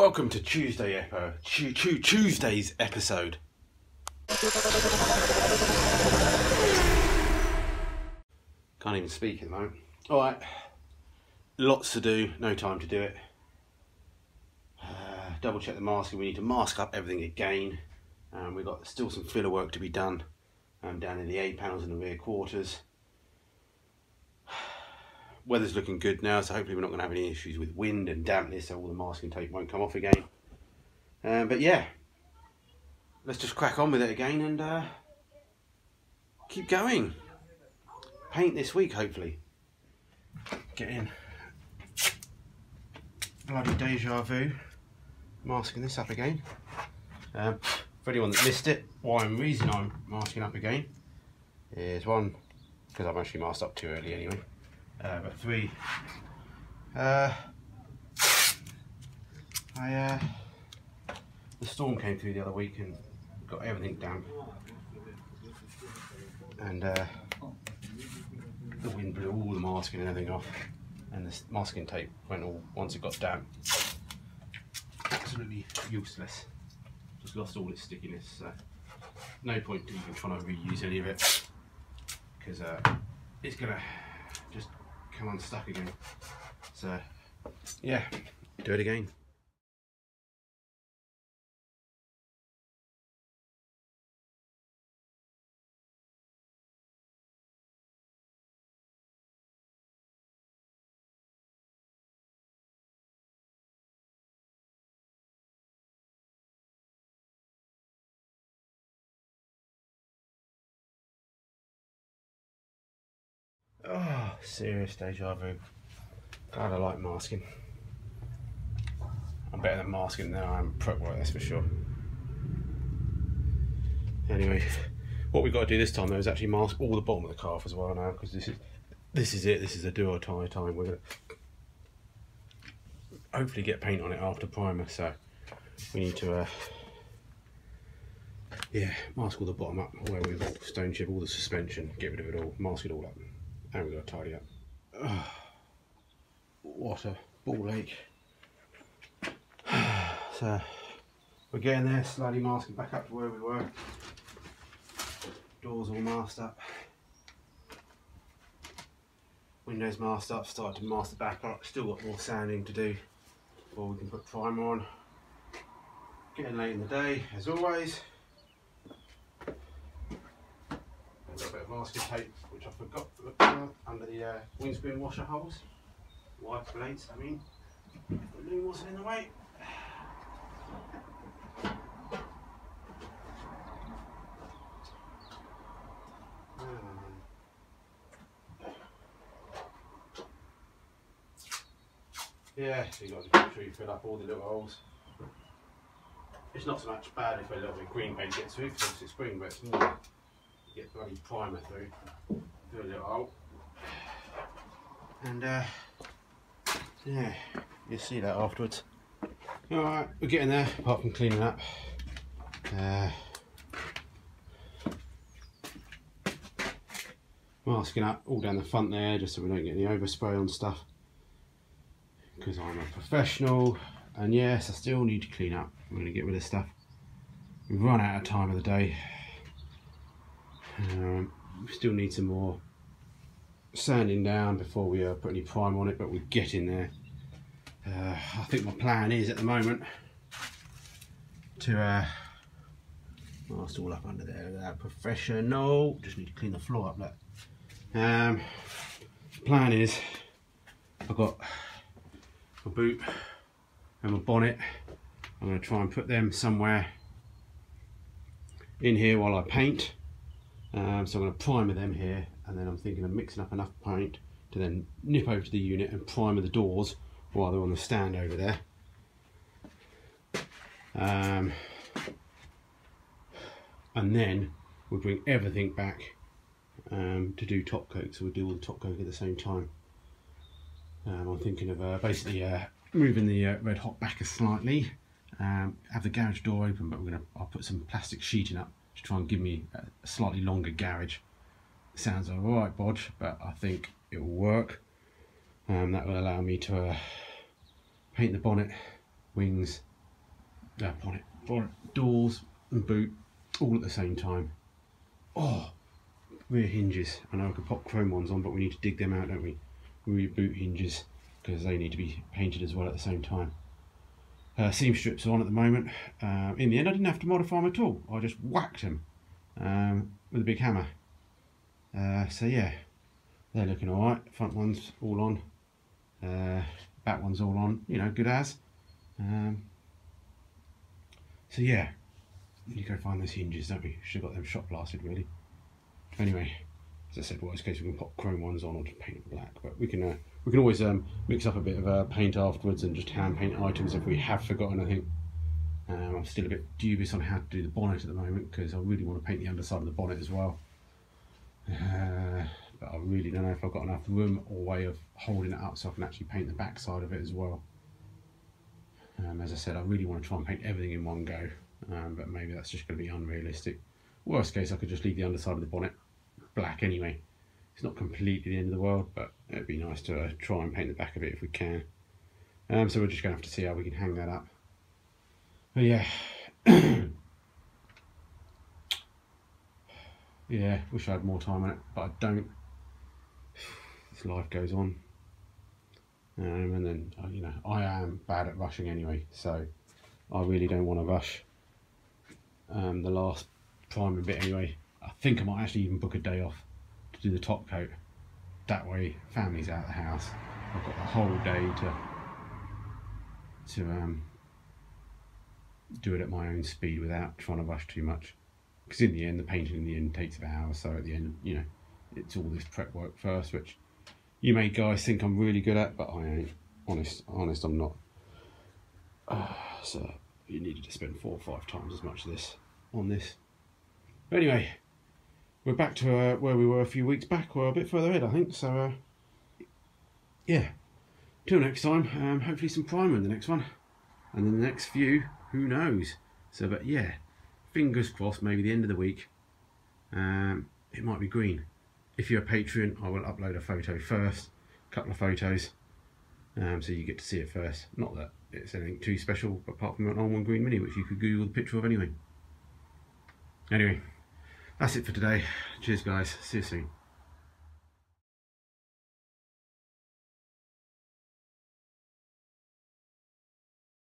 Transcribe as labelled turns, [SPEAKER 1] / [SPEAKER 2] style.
[SPEAKER 1] Welcome to Tuesday's episode. Can't even speak at the moment. Alright, lots to do, no time to do it. Double check the masking, we need to mask up everything again. We've got still some filler work to be done down in the A panels in the rear quarters. Weather's looking good now, so hopefully we're not going to have any issues with wind and dampness, so all the masking tape won't come off again. But yeah, let's just crack on with it again and keep going. Paint this week, hopefully. Get in. Bloody deja vu. Masking this up again. For anyone that missed it, reason I'm masking up again is one, because I've actually masked up too early anyway. But three, the storm came through the other week and got everything damp, and the wind blew all the masking and everything off, and the masking tape went all, once it got damp, absolutely useless. Just lost all its stickiness, so no point to even trying to reuse any of it, because it's gonna just come unstuck again. So yeah, do it again. Oh, serious deja vu. God, I like masking. I'm better than masking now. I'm prep work, that's for sure. Anyway, what we've got to do this time though is actually mask all the bottom of the calf as well now, because this is it. This is a do or die time. We're gonna hopefully get paint on it after primer, so we need to yeah, mask all the bottom up where we've stone chip all the suspension, get rid of it all, mask it all up. And we've got to tidy up. Oh, what a ball ache. So we're getting there, slowly masking back up to where we were. Doors all masked up. Windows masked up, started to mask the back up. Still got more sanding to do before we can put primer on. Getting late in the day, as always. A little bit of masking tape, which I forgot to look for, under the windscreen washer holes. White blades, I mean. The loom wasn't in the way. Yeah, so you've got to make sure you fill up all the little holes. It's not so much bad if a little bit of green paint gets through, because it's spring, but it's more get bloody primer through. Do a little hole. And yeah, you'll see that afterwards. Alright, we're getting there, apart from cleaning up. Masking up all down the front there, just so we don't get any overspray on stuff. Because I'm a professional, and yes, I still need to clean up. I'm going to get rid of stuff. We've run out of time of the day. We still need some more sanding down before we put any primer on it, but we're getting there. I think my plan is at the moment to mask all up under there. That professional. Just need to clean the floor up. Look. Plan is I've got my boot and my bonnet. I'm going to try and put them somewhere in here while I paint. So I'm going to primer them here, and then I'm thinking of mixing up enough paint to then nip over to the unit and primer the doors while they're on the stand over there. And then we'll bring everything back to do top coat, so we'll do all the top coat at the same time. I'm thinking of basically moving the red hot backer slightly, have the garage door open, but I'll put some plastic sheeting up to try and give me a slightly longer garage. It sounds alright, bodge, but I think it will work. That will allow me to paint the bonnet, wings bonnet, doors and boot all at the same time. Oh, rear hinges. I know I could pop chrome ones on, but we need to dig them out, don't we? Rear boot hinges, because they need to be painted as well at the same time. Seam strips are on at the moment. In the end, I didn't have to modify them at all. I just whacked them with a big hammer. So yeah, they're looking all right. Front one's all on. Back one's all on. You know, good as. So yeah, we need to go find those hinges, don't we? Should have got them shot blasted, really. Anyway, as I said, worst case we can pop chrome ones on or just paint it black. But we can always mix up a bit of paint afterwards and just hand paint items if we have forgotten anything. I'm still a bit dubious on how to do the bonnet at the moment because I really want to paint the underside of the bonnet as well. But I really don't know if I've got enough room or way of holding it up so I can actually paint the back side of it as well. As I said, I really want to try and paint everything in one go, but maybe that's just going to be unrealistic. Worst case, I could just leave the underside of the bonnet black anyway. It's not completely the end of the world, but it'd be nice to try and paint the back of it if we can. So we're just going to have to see how we can hang that up. But yeah, yeah, wish I had more time on it, but I don't. This life goes on. And then, you know, I am bad at rushing anyway, so I really don't want to rush the last priming bit anyway. I think I might actually even book a day off to do the top coat. That way, family's out of the house. I've got the whole day to do it at my own speed without trying to rush too much. Because in the end, the painting in the end takes about hours, so at the end, you know, it's all this prep work first, which you may guys think I'm really good at, but I ain't. Honest, I'm not. So you needed to spend 4 or 5 times as much of this on this. But anyway, we're back to where we were a few weeks back, or a bit further ahead, I think. So yeah, till next time. Hopefully some primer in the next one, and then the next few, who knows? So, but yeah, fingers crossed. Maybe the end of the week, it might be green. If you're a Patreon, I will upload a photo first, a couple of photos, so you get to see it first. Not that it's anything too special, apart from an all-one green mini, which you could Google the picture of anyway. Anyway, that's it for today. Cheers guys, see you soon.